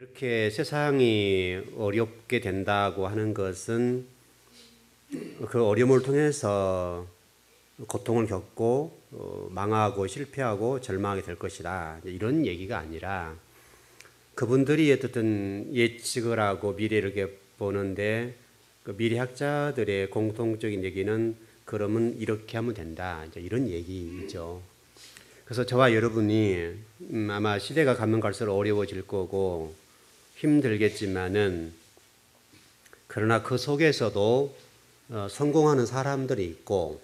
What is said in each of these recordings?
이렇게 세상이 어렵게 된다고 하는 것은 그 어려움을 통해서 고통을 겪고 망하고 실패하고 절망하게 될 것이다. 이런 얘기가 아니라 그분들이 어쨌든 예측을 하고 미래를 이렇게 보는데 그 미래학자들의 공통적인 얘기는 그러면 이렇게 하면 된다. 이런 얘기죠. 그래서 저와 여러분이 아마 시대가 가면 갈수록 어려워질 거고 힘들겠지만은 그러나 그 속에서도 성공하는 사람들이 있고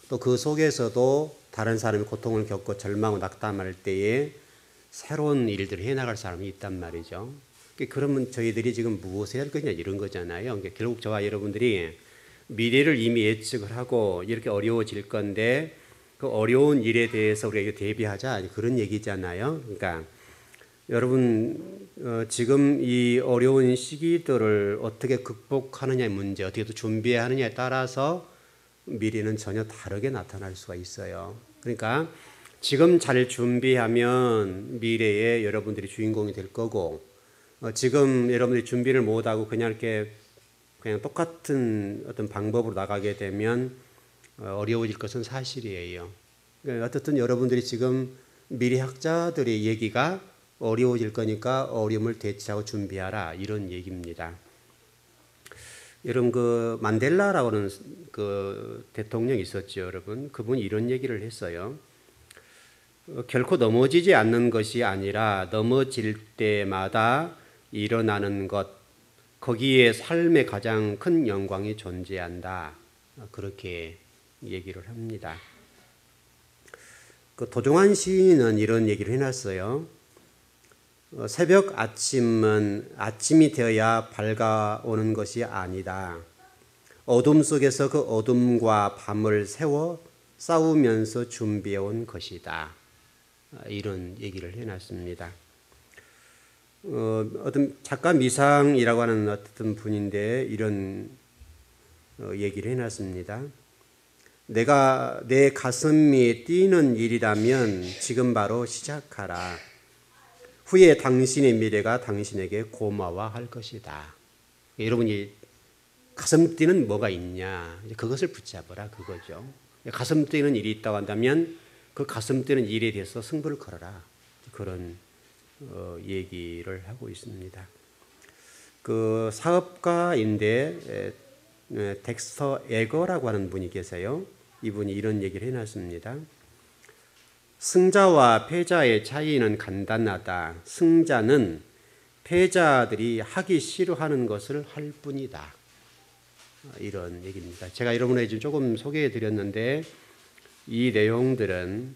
또 그 속에서도 다른 사람이 고통을 겪고 절망하고 낙담할 때에 새로운 일들을 해나갈 사람이 있단 말이죠. 그러면 저희들이 지금 무엇을 할 거냐 이런 거잖아요. 결국 저와 여러분들이 미래를 이미 예측을 하고 이렇게 어려워질 건데 그 어려운 일에 대해서 우리가 대비하자 그런 얘기잖아요. 그러니까 여러분 지금 이 어려운 시기들을 어떻게 극복하느냐의 문제, 어떻게 또 준비하느냐에 따라서 미래는 전혀 다르게 나타날 수가 있어요. 그러니까 지금 잘 준비하면 미래에 여러분들이 주인공이 될 거고 지금 여러분들이 준비를 못하고 그냥 이렇게 그냥 똑같은 어떤 방법으로 나가게 되면 어려워질 것은 사실이에요. 그러니까 어떻든 여러분들이 지금 미래학자들의 얘기가 어려워질 거니까 어려움을 대처하고 준비하라 이런 얘기입니다. 여러분 그 만델라라고 하는 그 대통령이 있었죠, 여러분. 그분이 이런 얘기를 했어요. 결코 넘어지지 않는 것이 아니라 넘어질 때마다 일어나는 것, 거기에 삶의 가장 큰 영광이 존재한다. 그렇게 얘기를 합니다. 그 도종환 시인은 이런 얘기를 해놨어요. 새벽 아침은 아침이 되어야 밝아오는 것이 아니다. 어둠 속에서 그 어둠과 밤을 세워 싸우면서 준비해온 것이다. 이런 얘기를 해놨습니다. 어떤 작가 미상이라고 하는 어떤 분인데 이런 얘기를 해놨습니다. 내가 내 가슴이 뛰는 일이라면 지금 바로 시작하라. 후에 당신의 미래가 당신에게 고마워할 것이다. 여러분이 가슴 뛰는 뭐가 있냐? 그것을 붙잡으라 그거죠. 가슴 뛰는 일이 있다고 한다면 그 가슴 뛰는 일에 대해서 승부를 걸어라. 그런 얘기를 하고 있습니다. 그 사업가인데 덱스터 에거라고 하는 분이 계세요. 이분이 이런 얘기를 해놨습니다. 승자와 패자의 차이는 간단하다. 승자는 패자들이 하기 싫어하는 것을 할 뿐이다. 이런 얘기입니다. 제가 여러분에게 지금 조금 소개해 드렸는데 이 내용들은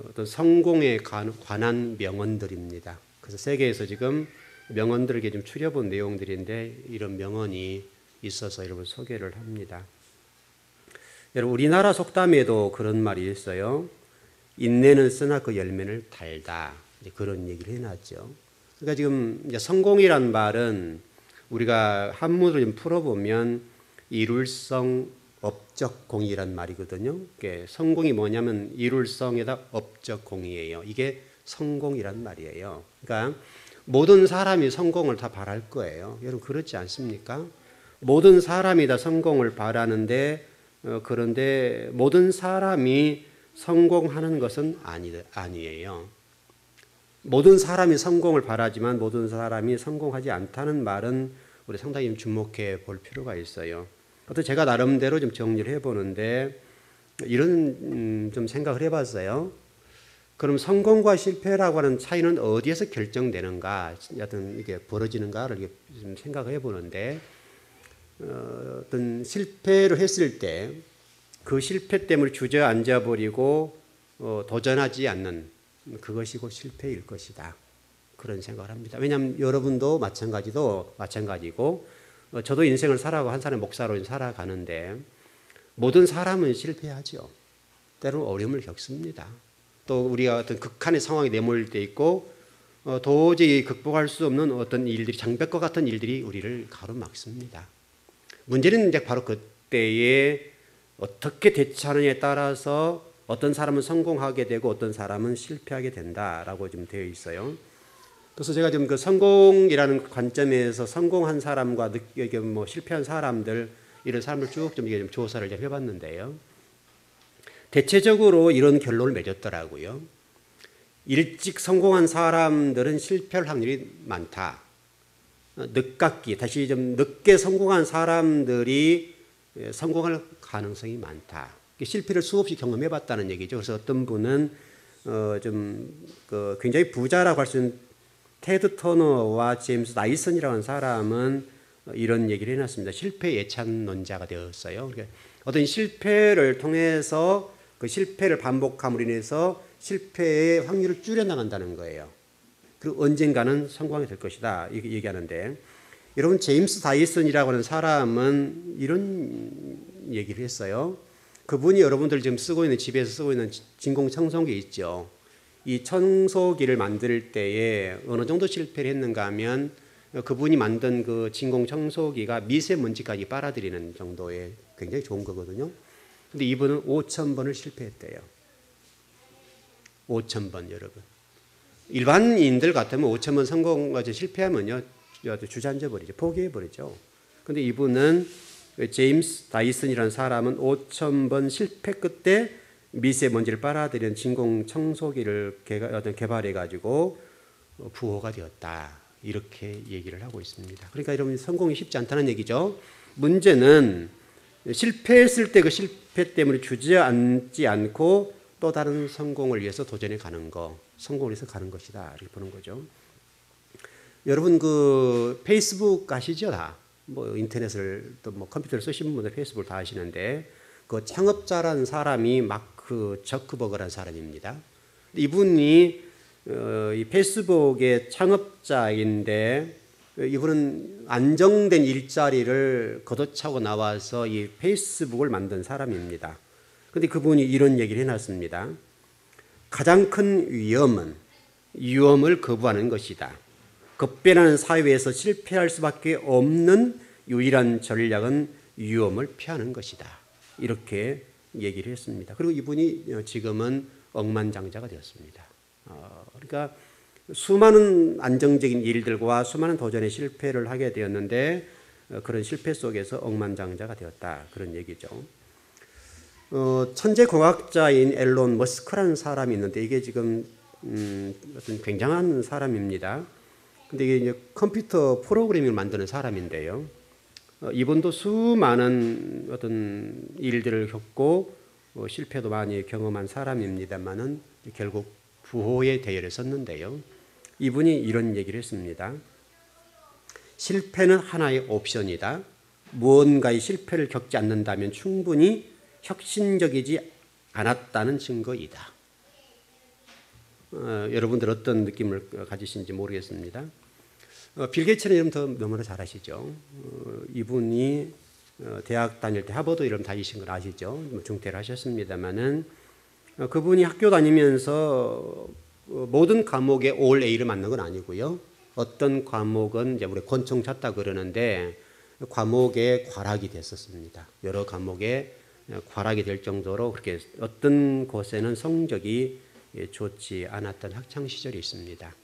어떤 성공에 관한 명언들입니다. 그래서 세계에서 지금 명언들을 좀 추려본 내용들인데 이런 명언이 있어서 여러분 소개를 합니다. 여러분 우리나라 속담에도 그런 말이 있어요. 인내는 쓰나 그 열매는 달다. 그런 얘기를 해놨죠. 그러니까 지금 이제 성공이란 말은 우리가 한문으로 좀 풀어보면 이룰성 업적공이란 말이거든요. 성공이 뭐냐면 이룰성에다 업적공이에요. 이게 성공이란 말이에요. 그러니까 모든 사람이 성공을 다 바랄 거예요. 여러분 그렇지 않습니까? 모든 사람이 다 성공을 바라는데 그런데 모든 사람이 성공하는 것은 아니에요. 모든 사람이 성공을 바라지만 모든 사람이 성공하지 않다는 말은 우리 상당히 주목해 볼 필요가 있어요. 어떤 제가 나름대로 좀 정리를 해보는데 이런 좀 생각을 해봤어요. 그럼 성공과 실패라고 하는 차이는 어디에서 결정되는가, 어떤 이게 벌어지는가를 이렇게 좀 생각을 해보는데 어떤 실패를 했을 때 그 실패 때문에 주저앉아 버리고 도전하지 않는 그것이 곧 실패일 것이다. 그런 생각을 합니다. 왜냐하면 여러분도 마찬가지고 저도 인생을 살아가고 한 사람의 목사로 살아가는데 모든 사람은 실패하죠. 때로는 어려움을 겪습니다. 또 우리가 어떤 극한의 상황에 내몰릴 때 있고 도저히 극복할 수 없는 어떤 일들이 장벽과 같은 일들이 우리를 가로막습니다. 문제는 이제 바로 그때에 어떻게 대처하느냐에 따라서 어떤 사람은 성공하게 되고 어떤 사람은 실패하게 된다라고 좀 되어 있어요. 그래서 제가 지금 그 성공이라는 관점에서 성공한 사람과 뭐 실패한 사람들 이런 사람들 쭉 좀 조사를 좀 해봤는데요. 대체적으로 이런 결론을 맺었더라고요. 일찍 성공한 사람들은 실패할 확률이 많다. 늦깎이 다시 좀 늦게 성공한 사람들이 성공할 가능성이 많다. 실패를 수없이 경험해봤다는 얘기죠. 그래서 어떤 분은 굉장히 부자라고 할 수 있는 테드 터너와 제임스 다이슨이라는 사람은 이런 얘기를 해놨습니다. 실패 예찬론자가 되었어요. 그러니까 어떤 실패를 통해서 그 실패를 반복함으로 인해서 실패의 확률을 줄여나간다는 거예요. 그리고 언젠가는 성공이 될 것이다. 이렇게 얘기하는데, 여러분 제임스 다이슨이라고 하는 사람은 이런 얘기를 했어요. 그분이 여러분들 지금 쓰고 있는 집에서 쓰고 있는 진공 청소기 있죠. 이 청소기를 만들 때에 어느 정도 실패를 했는가 하면 그분이 만든 그 진공 청소기가 미세먼지까지 빨아들이는 정도의 굉장히 좋은 거거든요. 근데 이분은 5,000번을 실패했대요. 5,000번 여러분. 일반인들 같으면 5,000번 성공까지 실패하면요 주저앉아 버리죠. 포기해 버리죠. 근데 이분은 제임스 다이슨이라는 사람은 5,000번 실패 끝에 미세먼지를 빨아들이는 진공 청소기를 개발해 가지고 부호가 되었다. 이렇게 얘기를 하고 있습니다. 그러니까 여러분 성공이 쉽지 않다는 얘기죠. 문제는 실패했을 때 그 실패 때문에 주저앉지 않고 또 다른 성공을 위해서 도전해 가는 거, 성공을 위해서 가는 것이다. 이렇게 보는 거죠. 여러분 그 페이스북 아시죠? 다. 뭐 인터넷을 또 뭐 컴퓨터를 쓰시는 분들 페이스북을 다 아시는데 그 창업자라는 사람이 마크 저크버그라는 사람입니다. 이분이 이 페이스북의 창업자인데 이분은 안정된 일자리를 걷어차고 나와서 이 페이스북을 만든 사람입니다. 그런데 그분이 이런 얘기를 해놨습니다. 가장 큰 위험을 거부하는 것이다. 급변하는 사회에서 실패할 수밖에 없는 유일한 전략은 위험을 피하는 것이다. 이렇게 얘기를 했습니다. 그리고 이분이 지금은 억만장자가 되었습니다. 그러니까 수많은 안정적인 일들과 수많은 도전의 실패를 하게 되었는데 그런 실패 속에서 억만장자가 되었다. 그런 얘기죠. 천재 과학자인 앨런 머스크라는 사람이 있는데 이게 지금 어떤 굉장한 사람입니다. 근데 이게 이제 컴퓨터 프로그래밍을 만드는 사람인데요. 이분도 수많은 어떤 일들을 겪고 실패도 많이 경험한 사람입니다만은 결국 부호의 대열에 섰는데요. 이분이 이런 얘기를 했습니다. 실패는 하나의 옵션이다. 무언가의 실패를 겪지 않는다면 충분히 혁신적이지 않았다는 증거이다. 여러분들 어떤 느낌을 가지신지 모르겠습니다. 빌 게이츠는 이름 더 너무나 잘 아시죠. 이분이 대학 다닐 때 하버드 이름 다니신 걸 아시죠. 중퇴를 하셨습니다마는 그분이 학교 다니면서 모든 과목에 올 A를 맞는 건 아니고요. 어떤 과목은 이제 우리 권총 찼다 그러는데 과목에 과락이 됐었습니다. 여러 과목에 과락이 될 정도로 그렇게 어떤 곳에는 성적이 좋지 않았던 학창 시절이 있습니다.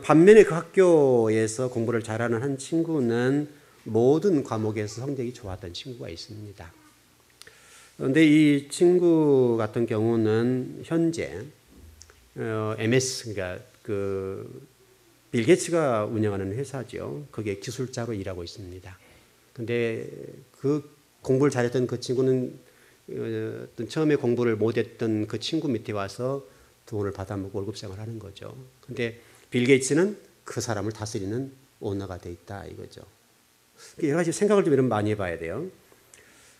반면에 그 학교에서 공부를 잘하는 한 친구는 모든 과목에서 성적이 좋았던 친구가 있습니다. 그런데 이 친구 같은 경우는 현재 MS, 그러니까 빌 게이츠가 운영하는 회사죠. 거기에 기술자로 일하고 있습니다. 그런데 그 공부를 잘했던 그 친구는 처음에 공부를 못했던 그 친구 밑에 와서 돈을 받아먹고 월급 생활하는 거죠. 그런데 빌 게이츠는 그 사람을 다스리는 오너가 돼 있다 이거죠. 여러 가지 생각을 좀 많이 해봐야 돼요.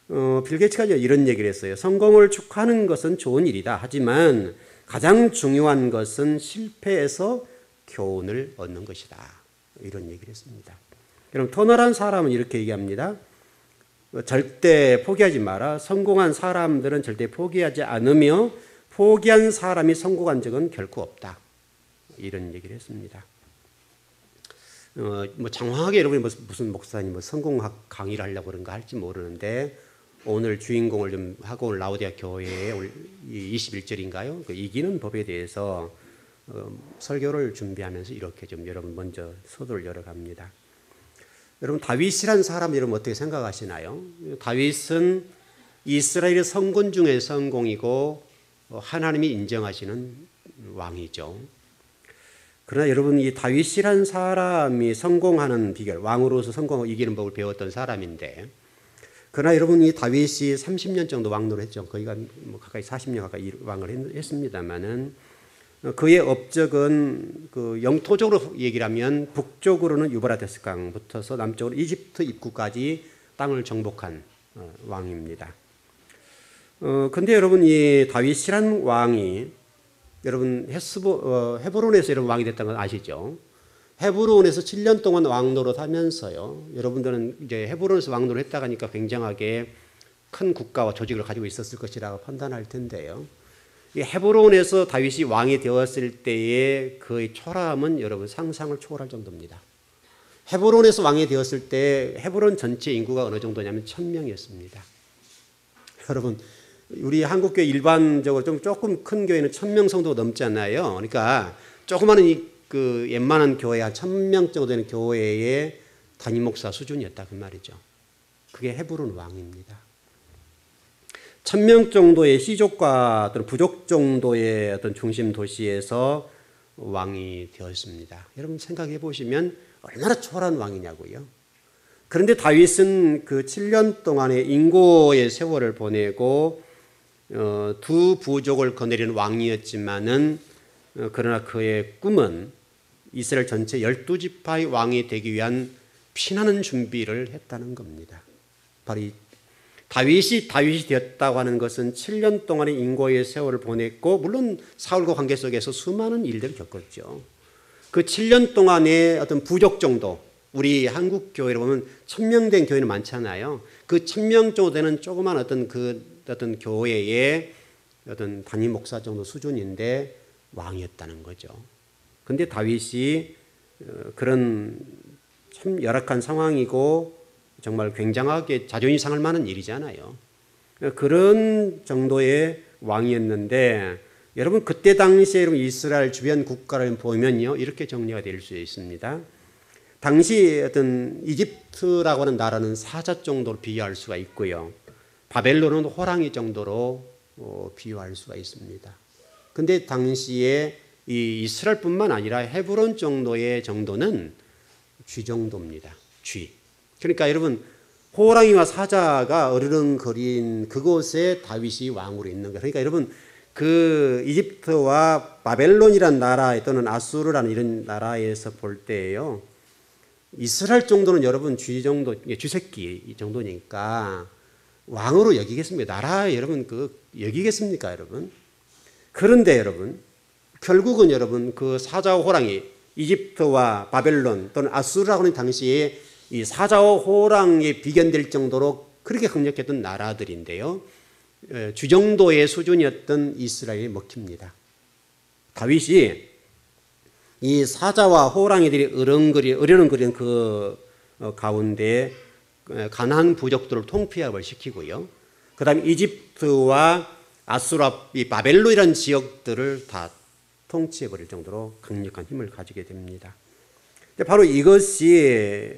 빌 게이츠가 이런 얘기를 했어요. 성공을 축하하는 것은 좋은 일이다. 하지만 가장 중요한 것은 실패에서 교훈을 얻는 것이다. 이런 얘기를 했습니다. 여러분 터너라는 사람은 이렇게 얘기합니다. 절대 포기하지 마라. 성공한 사람들은 절대 포기하지 않으며 포기한 사람이 성공한 적은 결코 없다. 이런 얘기를 했습니다. 뭐 장황하게 여러분이 무슨 목사님 성공학 강의를 하려고 그런가 할지 모르는데 오늘 주인공을 좀 하고 올 라우디아 교회의 21절인가요? 그 이기는 법에 대해서 설교를 준비하면서 이렇게 좀 여러분 먼저 서두를 열어갑니다. 여러분 다윗이란 사람 여러분 어떻게 생각하시나요? 다윗은 이스라엘의 성군 중에 성공이고 하나님이 인정하시는 왕이죠. 그러나 여러분 이 다윗이란 사람이 성공하는 비결, 왕으로서 성공하고 이기는 법을 배웠던 사람인데, 그러나 여러분 이 다윗이 30년 정도 왕노를 했죠. 거의가 가까이 40년 가까이 왕을 했습니다만은 그의 업적은 그 영토적으로 얘기를 하면 북쪽으로는 유브라데스 강 붙어서 남쪽으로 이집트 입구까지 땅을 정복한 왕입니다. 근데 여러분 이 다윗이란 왕이 여러분 헤브론에서 여러분 왕이 됐다는 건 아시죠? 헤브론에서 7년 동안 왕노릇 하면서요. 여러분들은 이제 헤브론에서 왕노릇 했다가 하니까 굉장하게 큰 국가와 조직을 가지고 있었을 것이라고 판단할 텐데요. 이 헤브론에서 다윗이 왕이 되었을 때의 그의 초라함은 여러분 상상을 초월할 정도입니다. 헤브론에서 왕이 되었을 때 헤브론 전체 인구가 어느 정도냐면 1000명이었습니다. 여러분 우리 한국교회 일반적으로 좀 조금 큰 교회는 1000명 성도가 넘잖아요. 그러니까 조그마한 그 웬만한 교회 한 1000명 정도 되는 교회의 담임 목사 수준이었다 그 말이죠. 그게 헤브론 왕입니다. 1000명 정도의 시족과 또는 부족 정도의 어떤 중심 도시에서 왕이 되었습니다. 여러분 생각해 보시면 얼마나 초라한 왕이냐고요. 그런데 다윗은 그 7년 동안의 인고의 세월을 보내고 두 부족을 거느리는 왕이었지만은 그러나 그의 꿈은 이스라엘 전체 12지파의 왕이 되기 위한 피나는 준비를 했다는 겁니다. 바로 이 다윗이 되었다고 하는 것은 7년 동안의 인고의 세월을 보냈고 물론 사울과 관계 속에서 수많은 일들을 겪었죠. 그 7년 동안의 어떤 부족 정도, 우리 한국 교회를 보면 1000명 된 교회는 많잖아요. 그 1000명 정도 되는 조그만 어떤 교회의 어떤 담임 목사 정도 수준인데 왕이었다는 거죠. 근데 다윗이 그런 참 열악한 상황이고 정말 굉장하게 자존심 상할 만한 일이잖아요. 그런 정도의 왕이었는데 여러분 그때 당시에 이스라엘 주변 국가를 보면요 이렇게 정리가 될 수 있습니다. 당시 어떤 이집트라고 하는 나라는 사자 정도로 비유할 수가 있고요. 바벨론은 호랑이 정도로 비유할 수가 있습니다. 근데 당시에 이 이스라엘뿐만 아니라 헤브론 정도는 쥐 정도입니다. 쥐. 그러니까 여러분 호랑이와 사자가 어르렁거린 그곳에 다윗이 왕으로 있는 거예요. 그러니까 여러분 그 이집트와 바벨론이라는 나라 또는 아수르라는 이런 나라에서 볼 때예요. 이스라엘 정도는 여러분 쥐새끼 이 정도니까 왕으로 여기겠습니까? 나라 여러분 여기겠습니까, 여러분? 그런데 여러분 결국은 여러분 그 사자와 호랑이 이집트와 바벨론 또는 아수르라고 하는 당시에 이 사자와 호랑이에 비견될 정도로 그렇게 강력했던 나라들인데요. 주 정도의 수준이었던 이스라엘이 먹힙니다. 다윗이 이 사자와 호랑이들이 어르렁거리는 그 가운데 가나안 부족들을 통폐합을 시키고요. 그 다음에 이집트와 아수라, 이 바벨론이라는 지역들을 다 통치해버릴 정도로 강력한 힘을 가지게 됩니다. 바로 이것이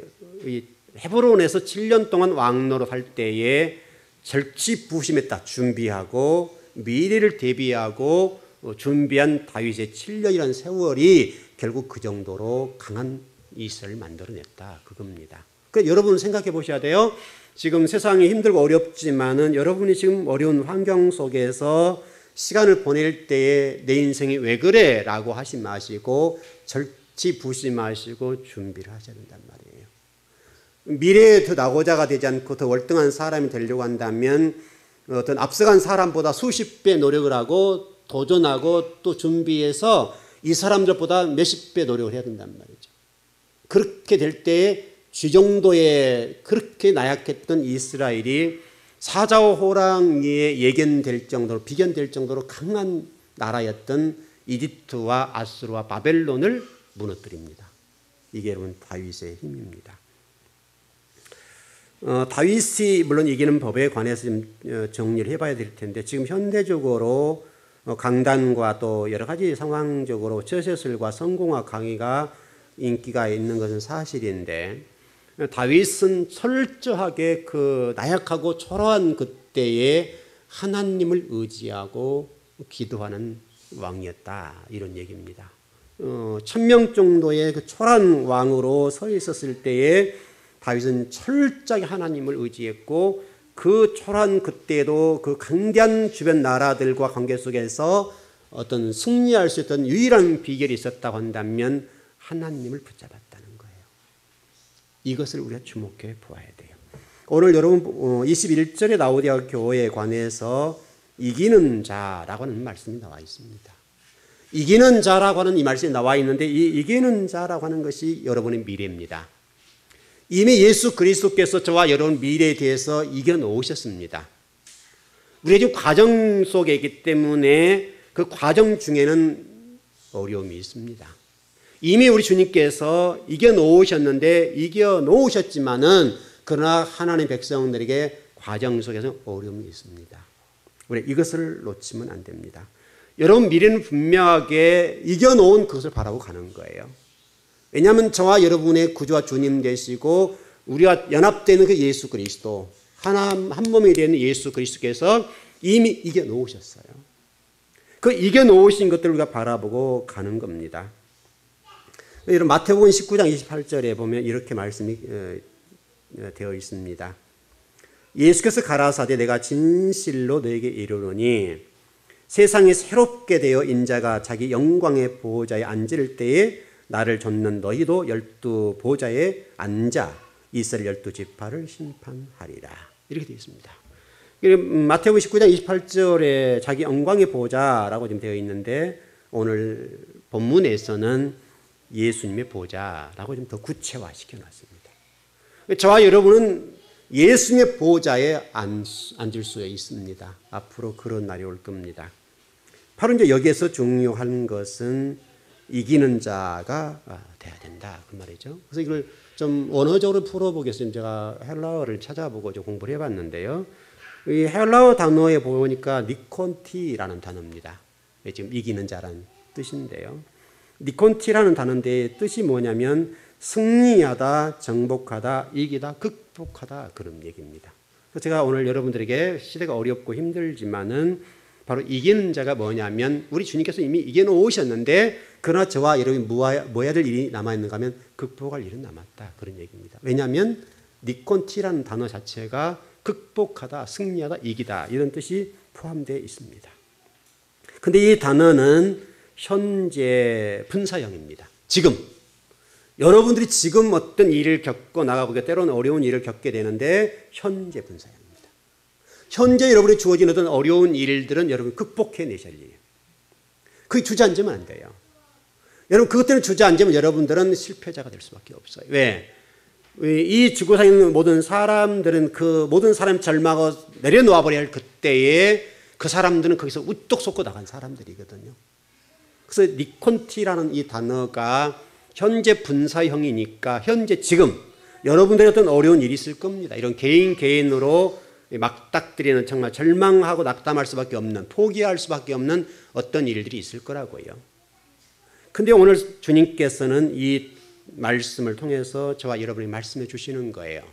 헤브론에서 7년 동안 왕노릇 할 때에 절치부심했다. 준비하고 미래를 대비하고 준비한 다윗의 7년이라는 세월이 결국 그 정도로 강한 이스라엘을 만들어냈다. 그겁니다. 그러니까 여러분 생각해 보셔야 돼요. 지금 세상이 힘들고 어렵지만은 여러분이 지금 어려운 환경 속에서 시간을 보낼 때에 내 인생이 왜 그래? 라고 하지 마시고 절치부심하시고 준비를 하셔야 된단 말이에요. 미래에 더 낙오자가 되지 않고 더 월등한 사람이 되려고 한다면 어떤 앞서간 사람보다 수십 배 노력을 하고 도전하고 또 준비해서 이 사람들보다 몇십 배 노력을 해야 된단 말이죠. 그렇게 될 때에 쥐 정도의 그렇게 나약했던 이스라엘이 사자와 호랑이에 예견될 정도로 비견될 정도로 강한 나라였던 이집트와 아수르와 바벨론을 무너뜨립니다. 이게 여러분 다윗의 힘입니다. 다윗이 물론 이기는 법에 관해서 좀 정리를 해봐야 될 텐데 지금 현대적으로 강단과 또 여러 가지 상황적으로 저서술과 성공학 강의가 인기가 있는 것은 사실인데 다윗은 철저하게 그 나약하고 초라한 그때에 하나님을 의지하고 기도하는 왕이었다 이런 얘기입니다. 1000명 정도의 그 초라한 왕으로 서 있었을 때에 다윗은 철저하게 하나님을 의지했고 그 초라한 그때도 그 강대한 주변 나라들과 관계 속에서 어떤 승리할 수 있던 유일한 비결이 있었다고 한다면 하나님을 붙잡았다는 거예요. 이것을 우리가 주목해 보아야 돼요. 오늘 여러분 21절에 라오디게아 교회에 관해서 이기는 자라고 하는 말씀이 나와 있습니다. 이기는 자라고 하는 이 말씀이 나와 있는데 이 이기는 자라고 하는 것이 여러분의 미래입니다. 이미 예수 그리스도께서 저와 여러분 미래에 대해서 이겨놓으셨습니다. 우리가 지금 과정 속에 있기 때문에 그 과정 중에는 어려움이 있습니다. 이미 우리 주님께서 이겨놓으셨는데 이겨놓으셨지만은 그러나 하나님 백성들에게 과정 속에서 어려움이 있습니다. 우리 이것을 놓치면 안 됩니다. 여러분 미래는 분명하게 이겨놓은 그것을 바라고 가는 거예요. 왜냐하면 저와 여러분의 구주와 주님 되시고 우리와 연합되는 그 예수 그리스도 한 몸이 되는 예수 그리스도께서 이미 이겨놓으셨어요. 그 이겨놓으신 것들을 우리가 바라보고 가는 겁니다. 여러분 마태복음 19장 28절에 보면 이렇게 말씀이 되어 있습니다. 예수께서 가라사대 내가 진실로 너에게 이르노니 세상이 새롭게 되어 인자가 자기 영광의 보좌에 앉을 때에 나를 좇는 너희도 12 보좌에 앉아 이스라엘 12지파를 심판하리라. 이렇게 되어 있습니다. 마태복음 19장 28절에 자기 영광의 보좌라고 지금 되어 있는데 오늘 본문에서는 예수님의 보좌라고 좀 더 구체화시켜 놨습니다. 저와 여러분은 예수님의 보좌에 앉을 수 있습니다. 앞으로 그런 날이 올 겁니다. 바로 이제 여기에서 중요한 것은 이기는 자가 돼야 된다 그 말이죠. 그래서 이걸 좀 원어적으로 풀어보겠습니다. 제가 헬라어를 찾아보고 좀 공부를 해봤는데요. 이 헬라어 단어에 보니까 니콘티라는 단어입니다. 지금 이기는 자라는 뜻인데요. 니콘티라는 단어인데 뜻이 뭐냐면 승리하다, 정복하다, 이기다, 극복하다 그런 얘기입니다. 그래서 제가 오늘 여러분들에게 시대가 어렵고 힘들지만은 바로 이기는 자가 뭐냐면 우리 주님께서 이미 이겨놓으셨는데 그러나 저와 여러분이 뭐 해야 될 일이 남아있는가 하면 극복할 일은 남았다 그런 얘기입니다. 왜냐하면 니콘티라는 단어 자체가 극복하다, 승리하다, 이기다 이런 뜻이 포함되어 있습니다. 그런데 이 단어는 현재 분사형입니다. 지금 여러분들이 지금 어떤 일을 겪고 나가보게 때로는 어려운 일을 겪게 되는데 현재 분사형입니다. 현재 여러분이 주어진 어떤 어려운 일들은 여러분이 극복해내셔야 해요. 그게 주저앉으면 안 돼요. 여러분 그것 때문에 주저앉으면 여러분들은 실패자가 될 수밖에 없어요. 왜? 이 지구상에 있는 모든 사람들은 그 모든 사람이 절망하고 내려놓아버려야 할 그때에 그 사람들은 거기서 우뚝 솟고 나간 사람들이거든요. 그래서 니콘티라는 이 단어가 현재 분사형이니까 현재 지금 여러분들의 어떤 어려운 일이 있을 겁니다. 이런 개인으로 막닥뜨리는 정말 절망하고 낙담할 수밖에 없는 포기할 수밖에 없는 어떤 일들이 있을 거라고요. 근데 오늘 주님께서는 이 말씀을 통해서 저와 여러분이 말씀해 주시는 거예요.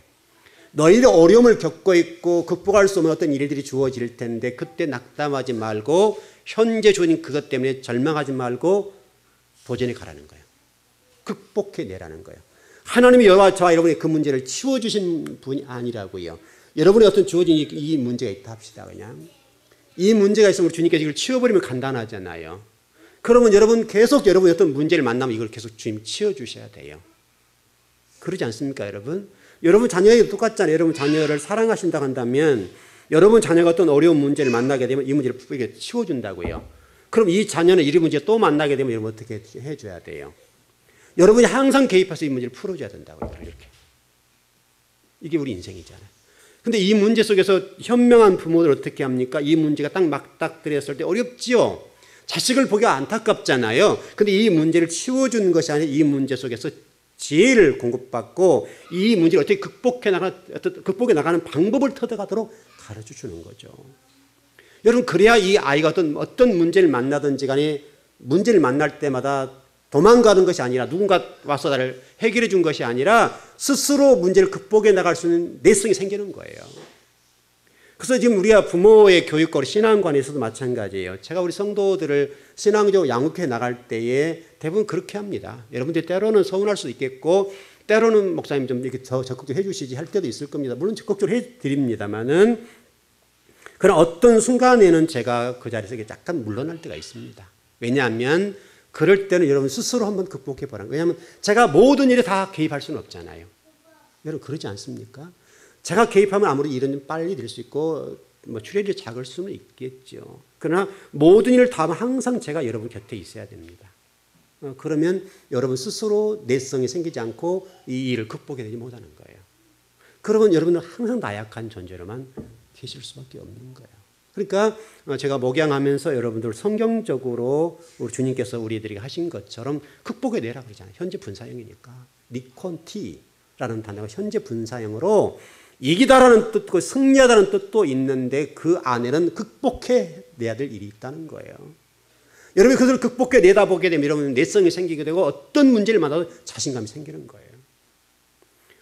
너희들 어려움을 겪고 있고 극복할 수 없는 어떤 일들이 주어질 텐데 그때 낙담하지 말고 현재 주어진 그것 때문에 절망하지 말고 도전해 가라는 거예요. 극복해내라는 거예요. 하나님이 저와 여러분의 그 문제를 치워주신 분이 아니라고요. 여러분의 어떤 주어진 이 문제가 있다 합시다. 그냥 이 문제가 있으면 주님께서 이걸 치워버리면 간단하잖아요. 그러면 여러분 계속 여러분의 어떤 문제를 만나면 이걸 계속 주님 치워주셔야 돼요. 그러지 않습니까 여러분? 여러분 자녀에게 똑같잖아요. 여러분 자녀를 사랑하신다고 한다면 여러분 자녀가 어떤 어려운 문제를 만나게 되면 이 문제를 이렇게 치워준다고요. 그럼 이 자녀는 이 문제 또 만나게 되면 여러분 어떻게 해줘야 돼요? 여러분이 항상 개입해서 이 문제를 풀어줘야 된다고요. 이렇게. 이게 우리 인생이잖아요. 근데 이 문제 속에서 현명한 부모들 어떻게 합니까? 이 문제가 딱 막닥들였을 때 어렵지요. 자식을 보기가 안타깝잖아요. 근데 이 문제를 치워주는 것이 아니라 이 문제 속에서 지혜를 공급받고 이 문제를 어떻게 극복해 나가는 방법을 터득하도록 가르쳐 주는 거죠. 여러분, 그래야 이 아이가 어떤 문제를 만나든지 간에 문제를 만날 때마다 도망가는 것이 아니라 누군가 와서 나를 해결해 준 것이 아니라 스스로 문제를 극복해 나갈 수 있는 내성이 생기는 거예요. 그래서 지금 우리가 부모의 교육과 신앙관에서도 마찬가지예요. 제가 우리 성도들을 신앙적으로 양육해 나갈 때에 대부분 그렇게 합니다. 여러분들이 때로는 서운할 수도 있겠고 때로는 목사님 좀 이렇게 더 적극적으로 해 주시지 할 때도 있을 겁니다. 물론 적극적으로 해 드립니다만은 그런 어떤 순간에는 제가 그 자리에서 약간 물러날 때가 있습니다. 왜냐하면 그럴 때는 여러분 스스로 한번 극복해 보라는 거예요. 왜냐하면 제가 모든 일에 다 개입할 수는 없잖아요. 여러분 그러지 않습니까? 제가 개입하면 아무리 일은 좀 빨리 될 수 있고 뭐 출혈이 작을 수는 있겠죠. 그러나 모든 일을 다 하면 항상 제가 여러분 곁에 있어야 됩니다. 그러면 여러분 스스로 내성이 생기지 않고 이 일을 극복해내지 못하는 거예요. 그러면 여러분은 항상 나약한 존재로만 계실 수밖에 없는 거예요. 그러니까 제가 목양하면서 여러분들 성경적으로 우리 주님께서 우리들에게 하신 것처럼 극복해내라 그러잖아요. 현재 분사형이니까. 니콘티라는 단어가 현재 분사형으로 이기다라는 뜻과 승리하다는 뜻도 있는데 그 안에는 극복해내야 될 일이 있다는 거예요. 여러분이 그것을 극복해내다 보게 되면 여러분 내성이 생기게 되고 어떤 문제를 만나도 자신감이 생기는 거예요.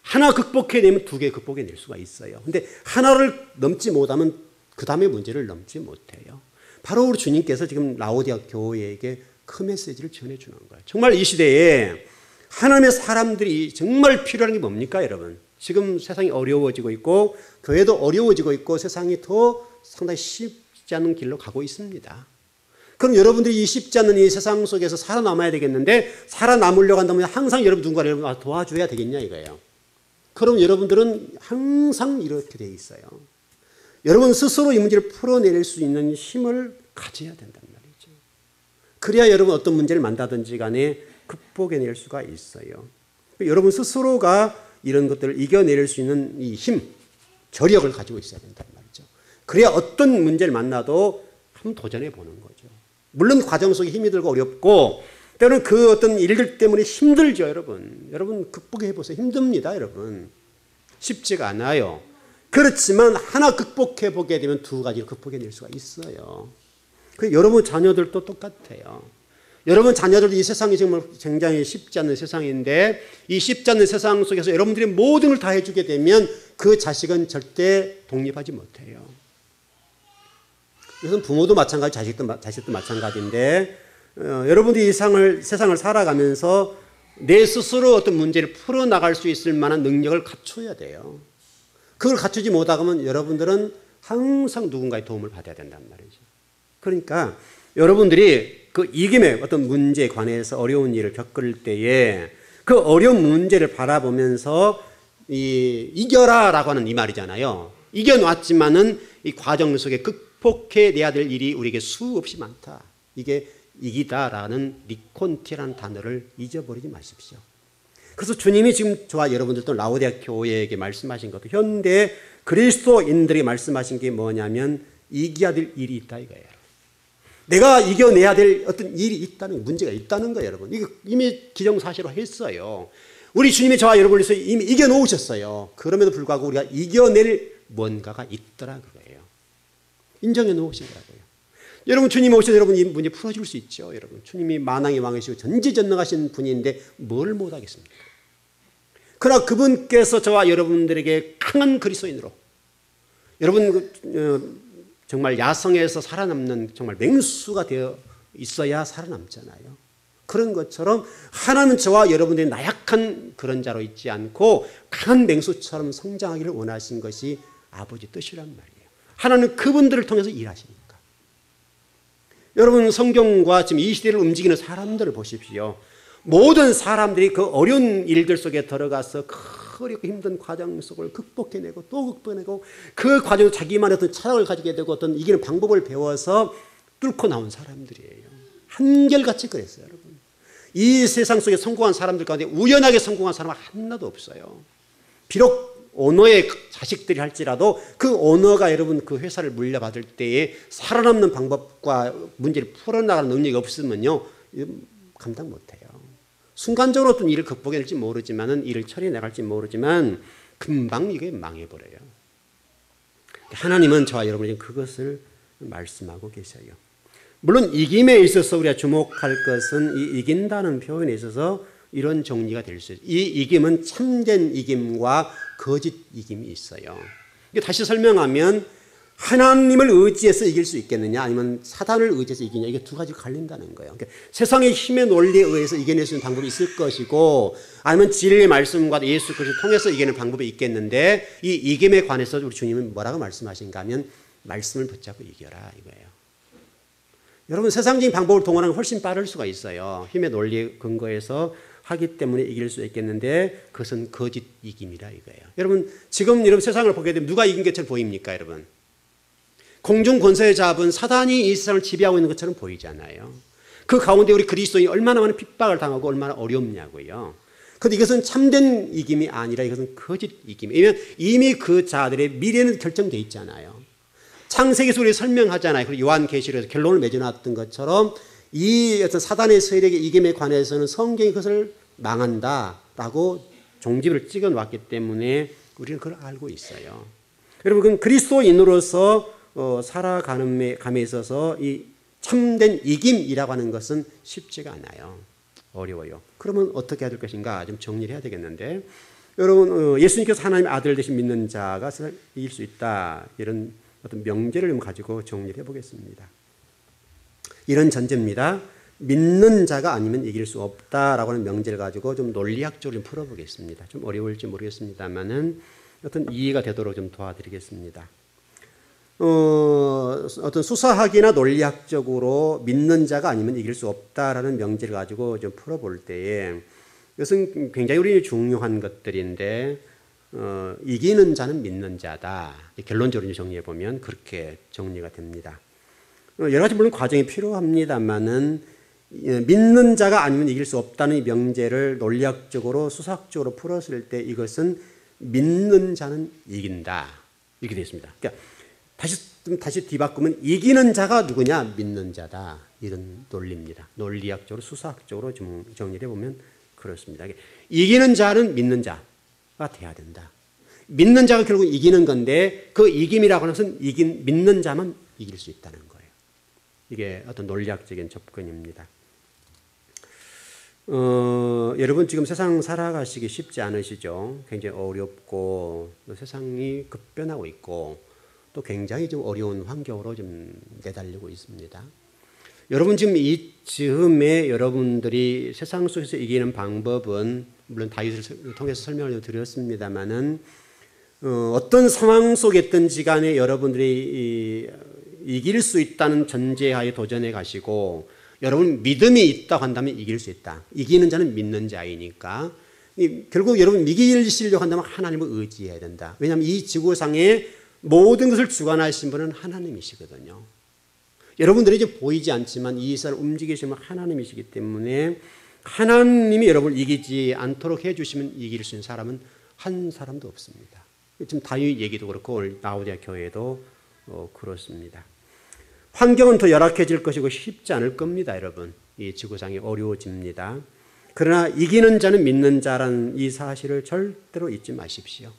하나 극복해내면 두 개 극복해낼 수가 있어요. 근데 하나를 넘지 못하면 그 다음에 문제를 넘지 못해요. 바로 우리 주님께서 지금 라오디아 교회에게 그 메시지를 전해주는 거예요. 정말 이 시대에 하나님의 사람들이 정말 필요한 게 뭡니까 여러분? 지금 세상이 어려워지고 있고 교회도 어려워지고 있고 세상이 더 상당히 쉽지 않은 길로 가고 있습니다. 그럼 여러분들이 이 쉽지 않은 이 세상 속에서 살아남아야 되겠는데 살아남으려고 한다면 항상 여러분 누군가를 도와줘야 되겠냐 이거예요. 그럼 여러분들은 항상 이렇게 돼 있어요. 여러분 스스로 이 문제를 풀어낼 수 있는 힘을 가져야 된단 말이죠. 그래야 여러분 어떤 문제를 만나든지 간에 극복해낼 수가 있어요. 여러분 스스로가 이런 것들을 이겨낼 수 있는 이 힘, 저력을 가지고 있어야 된단 말이죠. 그래야 어떤 문제를 만나도 한번 도전해 보는 거죠. 물론 과정 속에 힘이 들고 어렵고 때로는 그 어떤 일들 때문에 힘들죠, 여러분. 여러분 극복해 보세요. 힘듭니다, 여러분. 쉽지가 않아요. 그렇지만 하나 극복해 보게 되면 두 가지를 극복해낼 수가 있어요. 여러분 자녀들도 똑같아요. 여러분 자녀들도 이 세상이 정말 굉장히 쉽지 않은 세상인데 이 쉽지 않은 세상 속에서 여러분들이 모든 걸 다 해주게 되면 그 자식은 절대 독립하지 못해요. 이것은 부모도 마찬가지, 자식도 마찬가지인데 여러분들이 이 세상을 살아가면서 내 스스로 어떤 문제를 풀어나갈 수 있을 만한 능력을 갖춰야 돼요. 그걸 갖추지 못하면 여러분들은 항상 누군가의 도움을 받아야 된단 말이죠. 그러니까 여러분들이 그 이김의 어떤 문제에 관해서 어려운 일을 겪을 때에 그 어려운 문제를 바라보면서 이겨라라고 하는 이 말이잖아요. 이겨놨지만은 이 과정 속에 극복해내야 될 일이 우리에게 수없이 많다. 이게 이기다라는 니콘티라는 단어를 잊어버리지 마십시오. 그래서 주님이 지금 저와 여러분들도 라오디아 교회에게 말씀하신 것도 현대 그리스도인들에게 말씀하신 게 뭐냐면 이겨야 될 일이 있다 이거예요. 내가 이겨내야 될 어떤 일이 있다는 문제가 있다는 거예요, 여러분. 이거 이미 기정사실화 했어요. 우리 주님이 저와 여러분을 위해서 이미 이겨놓으셨어요. 그럼에도 불구하고 우리가 이겨낼 뭔가가 있더라 그거예요. 인정해 놓으신 거라고요. 여러분 주님이 오셔서 여러분 이 문제 풀어줄 수 있죠. 여러분 주님이 만왕의 왕이시고 전지전능하신 분인데 뭘 못하겠습니까? 그러나 그분께서 저와 여러분들에게 강한 그리스도인으로 여러분 정말 야성에서 살아남는 정말 맹수가 되어 있어야 살아남잖아요. 그런 것처럼 하나님은 저와 여러분들이 나약한 그런 자로 있지 않고 강한 맹수처럼 성장하기를 원하신 것이 아버지 뜻이란 말이에요. 하나님은 그분들을 통해서 일하십니까? 여러분 성경과 지금 이 시대를 움직이는 사람들을 보십시오. 모든 사람들이 그 어려운 일들 속에 들어가서 어렵고 힘든 과정 속을 극복해내고 또 극복해내고 그 과정에서 자기만의 어떤 철학을 가지게 되고 어떤 이기는 방법을 배워서 뚫고 나온 사람들이에요. 한결같이 그랬어요, 여러분. 이 세상 속에 성공한 사람들 가운데 우연하게 성공한 사람은 하나도 없어요. 비록 오너의 자식들이 할지라도 그 오너가 여러분 그 회사를 물려받을 때에 살아남는 방법과 문제를 풀어나가는 능력이 없으면요 감당 못해요. 순간적으로 어떤 일을 극복해낼지 모르지만은 일을 처리해 나갈지 모르지만 금방 이게 망해버려요. 하나님은 저와 여러분이 그것을 말씀하고 계셔요. 물론 이김에 있어서 우리가 주목할 것은 이 이긴다는 표현에 있어서 이런 정리가 될 수 있어요. 이 이김은 참된 이김과 거짓 이김이 있어요. 다시 설명하면 하나님을 의지해서 이길 수 있겠느냐 아니면 사단을 의지해서 이기냐, 이게 두 가지 갈린다는 거예요. 그러니까 세상의 힘의 논리에 의해서 이겨낼 수 있는 방법이 있을 것이고 아니면 진리의 말씀과 예수 그리스도를 통해서 이겨낼 방법이 있겠는데 이 이김에 관해서 우리 주님은 뭐라고 말씀하신가 하면 말씀을 붙잡고 이겨라 이거예요. 여러분 세상적인 방법을 동원하면 훨씬 빠를 수가 있어요. 힘의 논리에 근거해서 하기 때문에 이길 수 있겠는데 그것은 거짓 이김이라 이거예요. 여러분 지금 여러분 세상을 보게 되면 누가 이긴 것처럼 보입니까 여러분? 공중 권세에 잡은 사단이 이 세상을 지배하고 있는 것처럼 보이잖아요. 그 가운데 우리 그리스도인이 얼마나 많은 핍박을 당하고 얼마나 어렵냐고요. 그런데 이것은 참된 이김이 아니라 이것은 거짓 이김이에요. 왜냐하면 이미 그 자들의 미래는 결정되어 있잖아요. 창세기에서 우리 설명하잖아요. 그리고 요한계시록에서 결론을 맺어놨던 것처럼 이 어떤 사단의 세력의 이김에 관해서는 성경이 그것을 망한다라고 종지부를 찍어 놨기 때문에 우리는 그걸 알고 있어요. 여러분 그리스도인으로서 살아가는 감에 있어서 이 참된 이김이라고 하는 것은 쉽지가 않아요. 어려워요. 그러면 어떻게 해야 될 것인가 좀 정리를 해야 되겠는데 여러분 예수님께서 하나님의 아들 되신 믿는 자가 세상을 이길 수 있다 이런 어떤 명제를 좀 가지고 정리를 해보겠습니다. 이런 전제입니다. 믿는 자가 아니면 이길 수 없다라고 하는 명제를 가지고 좀 논리학적으로 좀 풀어보겠습니다. 좀 어려울지 모르겠습니다만은 어떤 이해가 되도록 좀 도와드리겠습니다. 어떤 수사학이나 논리학적으로 믿는 자가 아니면 이길 수 없다라는 명제를 가지고 좀 풀어볼 때에 이것은 굉장히 우리 중요한 것들인데 이기는 자는 믿는 자다. 결론적으로 정리해 보면 그렇게 정리가 됩니다. 여러 가지 물론 과정이 필요합니다만은 믿는 자가 아니면 이길 수 없다는 이 명제를 논리학적으로 수사학적으로 풀었을 때 이것은 믿는 자는 이긴다 이렇게 되어 있습니다. 그러니까 다시 뒤바꾸면 이기는 자가 누구냐? 믿는 자다. 이런 논리입니다. 논리학적으로 수사학적으로 정리해 보면 그렇습니다. 이기는 자는 믿는 자가 돼야 된다. 믿는 자가 결국 이기는 건데 그 이김이라고 하는 것은 믿는 자만 이길 수 있다는 거예요. 이게 어떤 논리학적인 접근입니다. 여러분 지금 세상 살아가시기 쉽지 않으시죠? 굉장히 어렵고 또 세상이 급변하고 있고 또 굉장히 좀 어려운 환경으로 좀 내달리고 있습니다. 여러분 지금 이 즈음에 여러분들이 세상 속에서 이기는 방법은 물론 다윗을 통해서 설명을 드렸습니다만은 어떤 상황 속에 있든지 간에 여러분들이 이길 수 있다는 전제하에 도전해 가시고 여러분 믿음이 있다고 한다면 이길 수 있다. 이기는 자는 믿는 자이니까 결국 여러분 이기시려고 한다면 하나님을 의지해야 된다. 왜냐하면 이 지구상에 모든 것을 주관하신 분은 하나님이시거든요. 여러분들이 이제 보이지 않지만 이 세상을 움직이시면 하나님이시기 때문에 하나님이 여러분을 이기지 않도록 해주시면 이길 수 있는 사람은 한 사람도 없습니다. 지금 다윗 얘기도 그렇고 오늘 라오디아 교회도 그렇습니다. 환경은 더 열악해질 것이고 쉽지 않을 겁니다. 여러분 이 지구상이 어려워집니다. 그러나 이기는 자는 믿는 자라는 이 사실을 절대로 잊지 마십시오.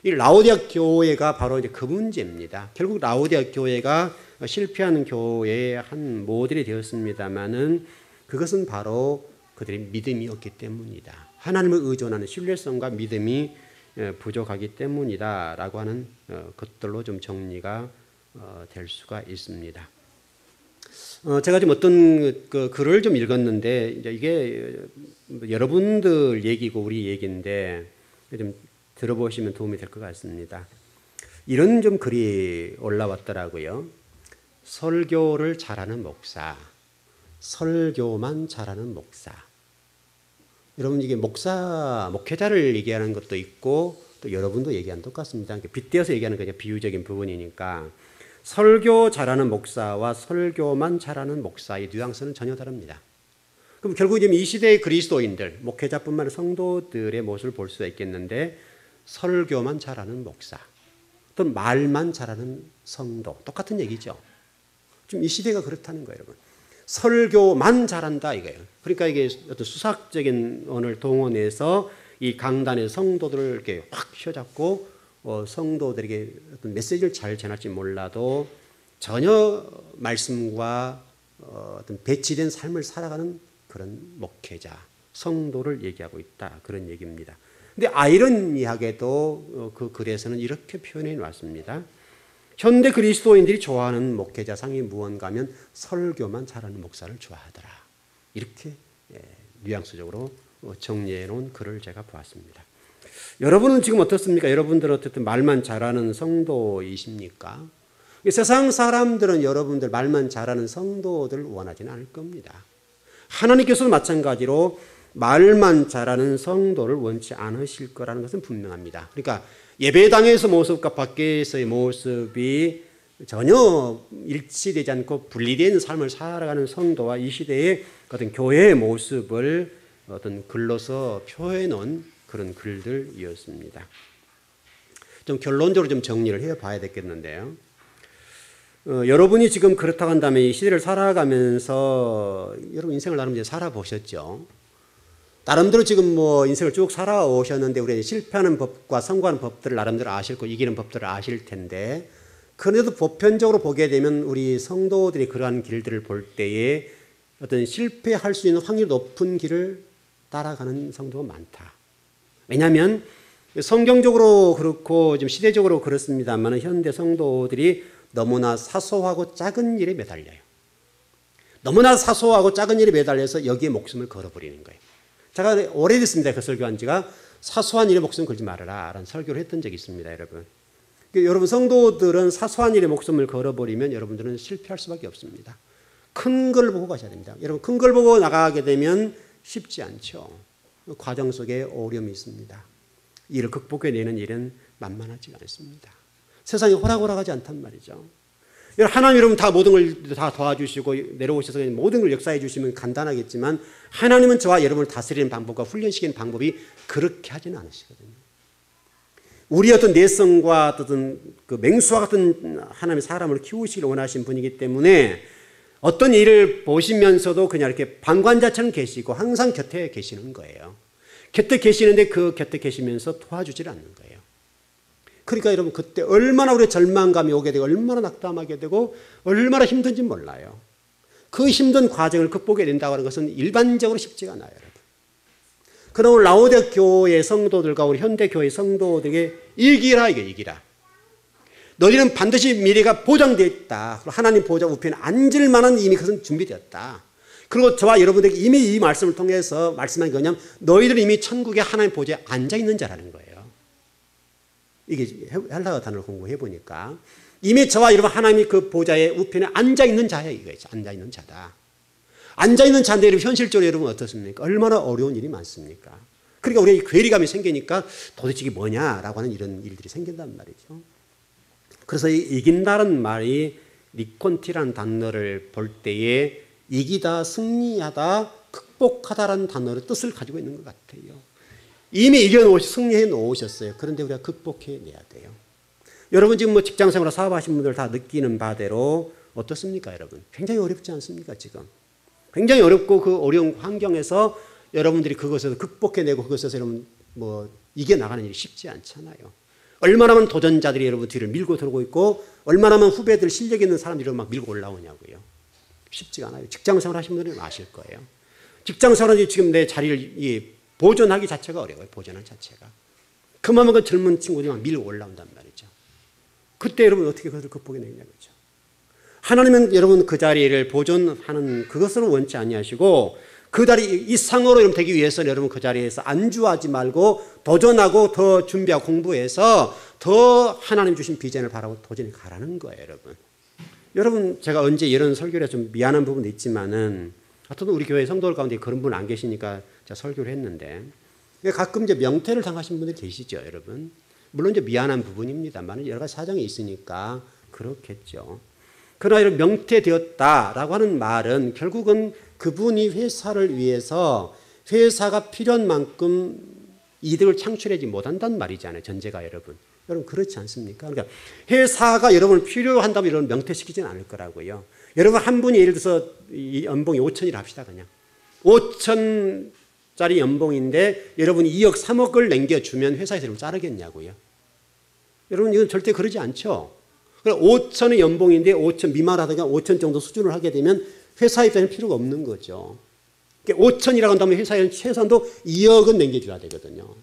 이 라오디아 교회가 바로 이제 그 문제입니다. 결국 라오디아 교회가 실패하는 교회의 한 모델이 되었습니다만은 그것은 바로 그들의 믿음이 없기 때문이다. 하나님을 의존하는 신뢰성과 믿음이 부족하기 때문이다라고 하는 것들로 좀 정리가 될 수가 있습니다. 제가 좀 어떤 글을 좀 읽었는데 이제 이게 여러분들 얘기고 우리 얘기인데 좀 들어보시면 도움이 될 것 같습니다. 이런 좀 글이 올라왔더라고요. 설교를 잘하는 목사, 설교만 잘하는 목사. 여러분 이게 목회자를 얘기하는 것도 있고 또 여러분도 얘기하는 똑같습니다. 빗대어서 얘기하는 게 비유적인 부분이니까 설교 잘하는 목사와 설교만 잘하는 목사의 뉘앙스는 전혀 다릅니다. 그럼 결국 지금 이 시대의 그리스도인들, 목회자뿐만 아니라 성도들의 모습을 볼 수가 있겠는데 설교만 잘하는 목사, 또 말만 잘하는 성도, 똑같은 얘기죠. 지금 이 시대가 그렇다는 거예요, 여러분. 설교만 잘한다 이거예요. 그러니까 이게 어떤 수학적인 언어를 동원해서 이 강단의 성도들을 이렇게 확 휘어잡고 성도들에게 어떤 메시지를 잘 전할지 몰라도 전혀 말씀과 어떤 배치된 삶을 살아가는 그런 목회자, 성도를 얘기하고 있다. 그런 얘기입니다. 근데 아이러니하게도 그 글에서는 이렇게 표현해 놨습니다. 현대 그리스도인들이 좋아하는 목회자상이 무언가 하면 설교만 잘하는 목사를 좋아하더라. 이렇게 뉘앙스적으로 정리해 놓은 글을 제가 보았습니다. 여러분은 지금 어떻습니까? 여러분들은 어쨌든 말만 잘하는 성도이십니까? 세상 사람들은 여러분들 말만 잘하는 성도들을 원하지는 않을 겁니다. 하나님께서도 마찬가지로 말만 잘하는 성도를 원치 않으실 거라는 것은 분명합니다. 그러니까 예배당에서 모습과 밖에서의 모습이 전혀 일치되지 않고 분리된 삶을 살아가는 성도와 이 시대의 어떤 교회의 모습을 어떤 글로서 표해 놓은 그런 글들이었습니다. 좀 결론적으로 좀 정리를 해 봐야 되겠는데요. 여러분이 지금 그렇다고 한다면 이 시대를 살아가면서 여러분 인생을 나름 이제 살아보셨죠. 나름대로 지금 뭐 인생을 쭉 살아오셨는데 우리가 실패하는 법과 성공하는 법들을 나름대로 아실 거 이기는 법들을 아실 텐데 그런데도 보편적으로 보게 되면 우리 성도들이 그러한 길들을 볼 때에 어떤 실패할 수 있는 확률이 높은 길을 따라가는 성도가 많다. 왜냐하면 성경적으로 그렇고 지금 시대적으로 그렇습니다만 현대 성도들이 너무나 사소하고 작은 일에 매달려요. 너무나 사소하고 작은 일에 매달려서 여기에 목숨을 걸어버리는 거예요. 제가 오래됐습니다. 그 설교한 지가 사소한 일에 목숨 걸지 말아라 라는 설교를 했던 적이 있습니다. 여러분. 여러분 성도들은 사소한 일에 목숨을 걸어버리면 여러분들은 실패할 수밖에 없습니다. 큰 걸 보고 가셔야 됩니다. 여러분 큰 걸 보고 나가게 되면 쉽지 않죠. 과정 속에 어려움이 있습니다. 이를 극복해내는 일은 만만하지가 않습니다. 세상이 호락호락하지 않단 말이죠. 하나님 여러분 다 모든 걸 다 도와주시고 내려오셔서 모든 걸 역사해 주시면 간단하겠지만 하나님은 저와 여러분을 다스리는 방법과 훈련시키는 방법이 그렇게 하지는 않으시거든요. 우리 어떤 내성과 어떤 그 맹수와 같은 하나님의 사람을 키우시길 원하신 분이기 때문에 어떤 일을 보시면서도 그냥 이렇게 방관자처럼 계시고 항상 곁에 계시는 거예요. 곁에 계시는데 그 곁에 계시면서 도와주질 않는 거예요. 그러니까 여러분 그때 얼마나 우리 절망감이 오게 되고 얼마나 낙담하게 되고 얼마나 힘든지 몰라요. 그 힘든 과정을 극복해야 된다고 하는 것은 일반적으로 쉽지가 않아요. 여러분. 그럼 라오디게아 교회 성도들과 우리 현대교회 성도들에게 이기라 이게 이기라. 너희는 반드시 미래가 보장되어 있다. 하나님 보좌 우편에 앉을 만한 이미 그것은 준비되었다. 그리고 저와 여러분에게 이미 이 말씀을 통해서 말씀한 거냐면 너희들은 이미 천국에 하나님 보좌에 앉아있는 자라는 거예요. 이게 헬라어 단어를 공부해 보니까 이미 저와 여러분 하나님이 그 보좌의 우편에 앉아있는 자예요. 이거예요. 앉아있는 자다. 앉아있는 자인데 여러분 현실적으로 여러분 어떻습니까? 얼마나 어려운 일이 많습니까? 그러니까 우리가 괴리감이 생기니까 도대체 이게 뭐냐라고 하는 이런 일들이 생긴단 말이죠. 그래서 이 이긴다는 말이 리콘티라는 단어를 볼 때에 이기다, 승리하다, 극복하다라는 단어의 뜻을 가지고 있는 것 같아요. 이미 승리해 놓으셨어요. 그런데 우리가 극복해내야 돼요. 여러분 지금 뭐 직장생활 사업하신 분들 다 느끼는 바대로 어떻습니까 여러분? 굉장히 어렵지 않습니까 지금? 굉장히 어렵고 그 어려운 환경에서 여러분들이 그것을 극복해내고 그것에서 여러분 뭐 이겨나가는 일이 쉽지 않잖아요. 얼마나 많은 도전자들이 여러분 뒤를 밀고 들어오고 있고 얼마나 많은 후배들 실력 있는 사람들이 막 밀고 올라오냐고요. 쉽지가 않아요. 직장생활 하신 분들은 아실 거예요. 직장생활은 지금 내 자리를 보존하기 자체가 어려워요. 보존하기 자체가. 그만큼 그 젊은 친구들이 막 밀고 올라온단 말이죠. 그때 여러분 어떻게 그것을 극복해내냐고죠. 하나님은 여러분 그 자리를 보존하는 그것을 원치 아니하시고 그 자리 이상으로 여러분 되기 위해서 여러분 그 자리에서 안주하지 말고 도전하고 더 준비하고 공부해서 더 하나님 주신 비전을 바라고 도전해 가라는 거예요. 여러분 제가 언제 이런 설교를 좀 미안한 부분도 있지만은 하여튼 우리 교회 성도들 가운데 그런 분 안 계시니까 제가 설교를 했는데 가끔 이제 명퇴를 당하신 분들이 계시죠, 여러분. 물론 이제 미안한 부분입니다만 여러 가지 사정이 있으니까 그렇겠죠. 그러나 이런 명퇴되었다라고 하는 말은 결국은 그분이 회사를 위해서 회사가 필요한 만큼 이득을 창출하지 못한다는 말이잖아요. 전제가 여러분. 여러분 그렇지 않습니까? 그러니까 회사가 여러분을 필요한다면 여러분 명퇴시키지는 않을 거라고요. 여러분 한 분이 예를 들어서 이 연봉이 5천이라 합시다. 그냥 5천짜리 연봉인데 여러분이 2억 3억을 남겨주면 회사에서 여러분 자르겠냐고요. 여러분 이건 절대 그러지 않죠. 그럼 5천의 연봉인데 5천 미만하다가 5천 정도 수준을 하게 되면 회사 입장에는 필요가 없는 거죠. 5천이라고 한다면 회사에는 최소한도 2억은 남겨줘야 되거든요.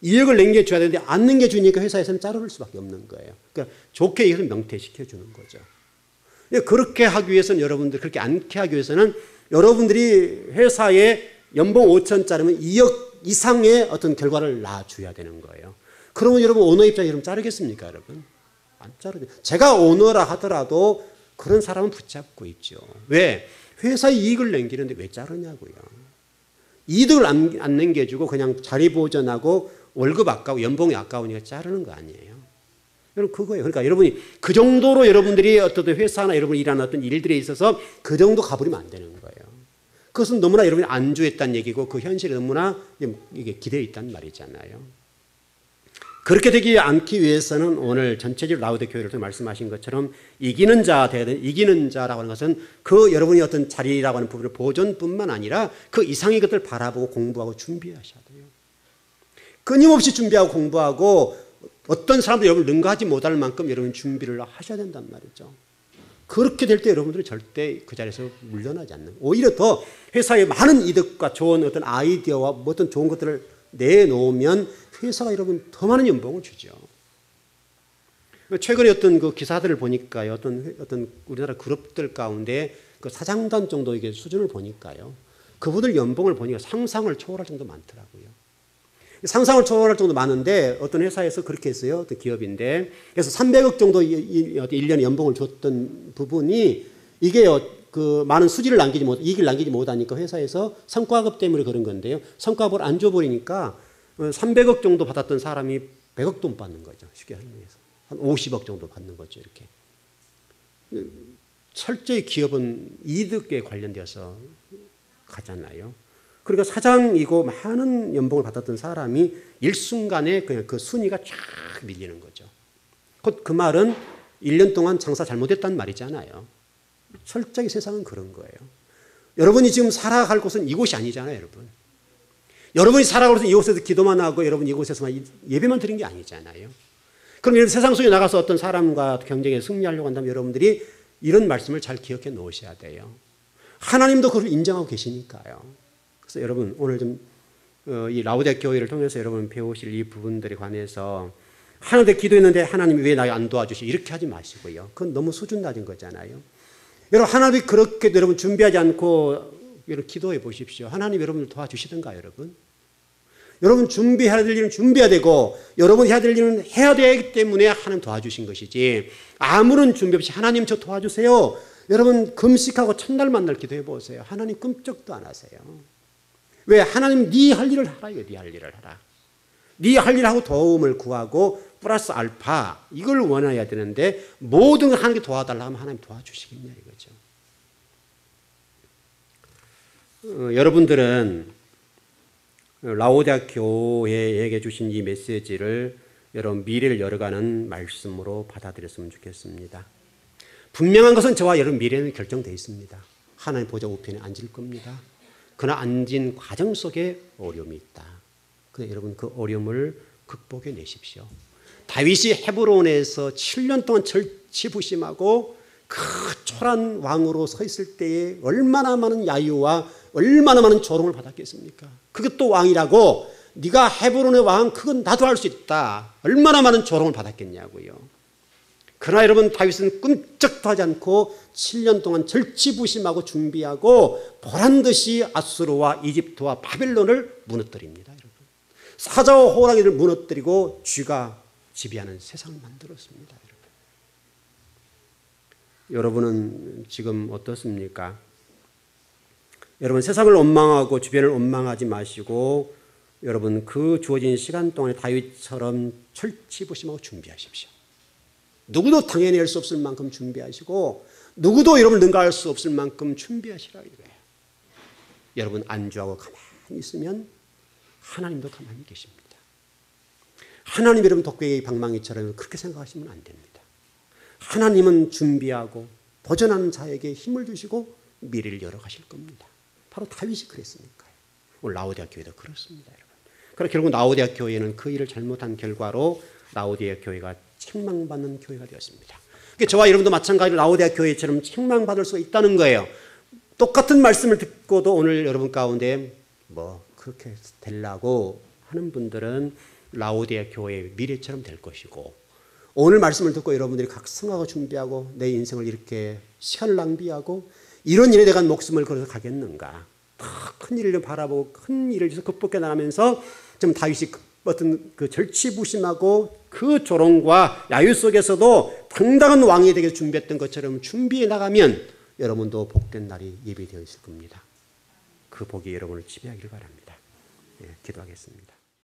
2억을 남겨줘야 되는데 안 남겨주니까 회사에서는 자를 수밖에 없는 거예요. 그러니까 좋게 얘기해서 명퇴시켜주는 거죠. 그렇게 하기 위해서는 여러분들 그렇게 않게 하기 위해서는 여러분들이 회사에 연봉 5천짜리면 2억 이상의 어떤 결과를 낳아줘야 되는 거예요. 그러면 여러분 오너 입장에 여러분 자르겠습니까, 여러분? 안 자르죠. 제가 오너라 하더라도 그런 사람은 붙잡고 있죠. 왜? 회사에 이익을 남기는데 왜 자르냐고요. 이득을 안 남겨주고 그냥 자리 보전하고 월급 아까워 연봉이 아까우니까 자르는 거 아니에요. 여러분 그거예요. 그러니까 여러분이 그 정도로 여러분들이 어떤 회사나 여러분이 일하는 어떤 일들에 있어서 그 정도 가버리면 안 되는 거예요. 그것은 너무나 여러분이 안주했다는 얘기고 그 현실이 너무나 이게 기대어 있다는 말이잖아요. 그렇게 되지 않기 위해서는 오늘 전체적으로 라우디게아 교회를 통해 말씀하신 것처럼 이기는 자 되어야 되는 이기는 자라고 하는 것은 그 여러분이 어떤 자리라고 하는 부분을 보존뿐만 아니라 그 이상의 것들을 바라보고 공부하고 준비하셔야 돼요. 끊임없이 준비하고 공부하고 어떤 사람도 여러분을 능가하지 못할 만큼 여러분 준비를 하셔야 된단 말이죠. 그렇게 될 때 여러분들은 절대 그 자리에서 물러나지 않는, 오히려 더 회사에 많은 이득과 좋은 어떤 아이디어와 어떤 좋은 것들을 내놓으면 회사가 여러분 더 많은 연봉을 주죠. 최근에 어떤 그 기사들을 보니까요, 어떤 우리나라 그룹들 가운데 그 사장단 정도 이게 수준을 보니까요, 그분들 연봉을 보니까 상상을 초월할 정도 많더라고요. 상상을 초월할 정도 많은데 어떤 회사에서 그렇게 했어요. 어떤 기업인데. 그래서 300억 정도 1년에 연봉을 줬던 부분이 이게요, 그 많은 수지를 이익을 남기지 못하니까 회사에서 성과급 때문에 그런 건데요. 성과급을 안 줘버리니까 300억 정도 받았던 사람이 100억도 못 받는 거죠. 쉽게 설명해서. 한 50억 정도 받는 거죠. 이렇게. 철저히 기업은 이득에 관련되어서 가잖아요. 그러니까 사장이고 많은 연봉을 받았던 사람이 일순간에 그냥 그 순위가 쫙 밀리는 거죠. 곧 그 말은 1년 동안 장사 잘못했다는 말이잖아요. 철저히 세상은 그런 거예요. 여러분이 지금 살아갈 곳은 이곳이 아니잖아요, 여러분. 여러분이 살아갈 곳은 이곳에서 기도만 하고 여러분 이곳에서만 예배만 드린 게 아니잖아요. 그럼 여러분 세상 속에 나가서 어떤 사람과 경쟁에 승리하려고 한다면 여러분들이 이런 말씀을 잘 기억해 놓으셔야 돼요. 하나님도 그걸 인정하고 계시니까요. 그래서 여러분 오늘 좀 이 라우디게아 교회를 통해서 여러분 배우실 이 부분들에 관해서 하나님께 기도했는데 하나님이 왜 나 안 도와주시 이렇게 하지 마시고요. 그건 너무 수준 낮은 거잖아요. 여러분 하나님이 그렇게 여러분 준비하지 않고 여러분 기도해 보십시오. 하나님 여러분을 도와주시던가 여러분. 여러분 준비해야 될 일은 준비해야 되고 여러분 해야 될 일은 해야 되기 때문에 하나님 도와주신 것이지 아무런 준비 없이 하나님 저 도와주세요. 여러분 금식하고 첫날 만날 기도해 보세요. 하나님 끔찍도 안 하세요. 왜? 하나님 네 할 일을 하라. 네 할 일을 하라. 네 할 일하고 도움을 구하고 플러스 알파 이걸 원해야 되는데 모든 걸 하나님께 도와달라 하면 하나님 도와주시겠냐 이거죠. 여러분들은 라우디게아 교회에게 주신 이 메시지를 여러분 미래를 열어가는 말씀으로 받아들였으면 좋겠습니다. 분명한 것은 저와 여러분 미래는 결정되어 있습니다. 하나님 보좌 우편에 앉을 겁니다. 그러나 앉은 과정 속에 어려움이 있다. 그래서 여러분 그 어려움을 극복해 내십시오. 다윗이 헤브론에서 7년 동안 절치부심하고 그 초란 왕으로 서 있을 때에 얼마나 많은 야유와 얼마나 많은 조롱을 받았겠습니까? 그것도 왕이라고 네가 헤브론의 왕 그건 나도 할 수 있다. 얼마나 많은 조롱을 받았겠냐고요. 그러나 여러분 다윗은 끔찍도 하지 않고 7년 동안 절치부심하고 준비하고 보란듯이 아수르와 이집트와 바벨론을 무너뜨립니다. 여러분. 사자와 호랑이를 무너뜨리고 쥐가 지배하는 세상을 만들었습니다. 여러분은 지금 어떻습니까? 여러분 세상을 원망하고 주변을 원망하지 마시고 여러분 그 주어진 시간 동안에 다윗처럼 절치부심하고 준비하십시오. 누구도 당해낼 수 없을 만큼 준비하시고 누구도 여러분을 능가할 수 없을 만큼 준비하시라 이거예요. 여러분 안주하고 가만히 있으면 하나님도 가만히 계십니다. 하나님 여러분 독배의 방망이처럼 그렇게 생각하시면 안 됩니다. 하나님은 준비하고 도전하는 자에게 힘을 주시고 미래를 열어가실 겁니다. 바로 다윗이 그랬으니까요. 오늘 라우디게아 교회도 그렇습니다. 여러분. 그러나 결국 라우디게아 교회는 그 일을 잘못한 결과로 라우디게아 교회가 책망받는 교회가 되었습니다. 저와 여러분도 마찬가지로 라오디게아 교회처럼 책망받을 수가 있다는 거예요. 똑같은 말씀을 듣고도 오늘 여러분 가운데 뭐 그렇게 되려고 하는 분들은 라오디게아 교회의 미래처럼 될 것이고, 오늘 말씀을 듣고 여러분들이 각성하고 준비하고 내 인생을 이렇게 시간을 낭비하고 이런 일에 대한 목숨을 걸어서 가겠는가? 큰 일을 바라보고 큰 일을 위해서 극복해 나가면서 좀 다윗이 어떤 그 절치부심하고 그 조롱과 야유 속에서도 당당한 왕이 되게 준비했던 것처럼 준비해 나가면 여러분도 복된 날이 예비되어 있을 겁니다. 그 복이 여러분을 지배하기를 바랍니다. 예, 기도하겠습니다.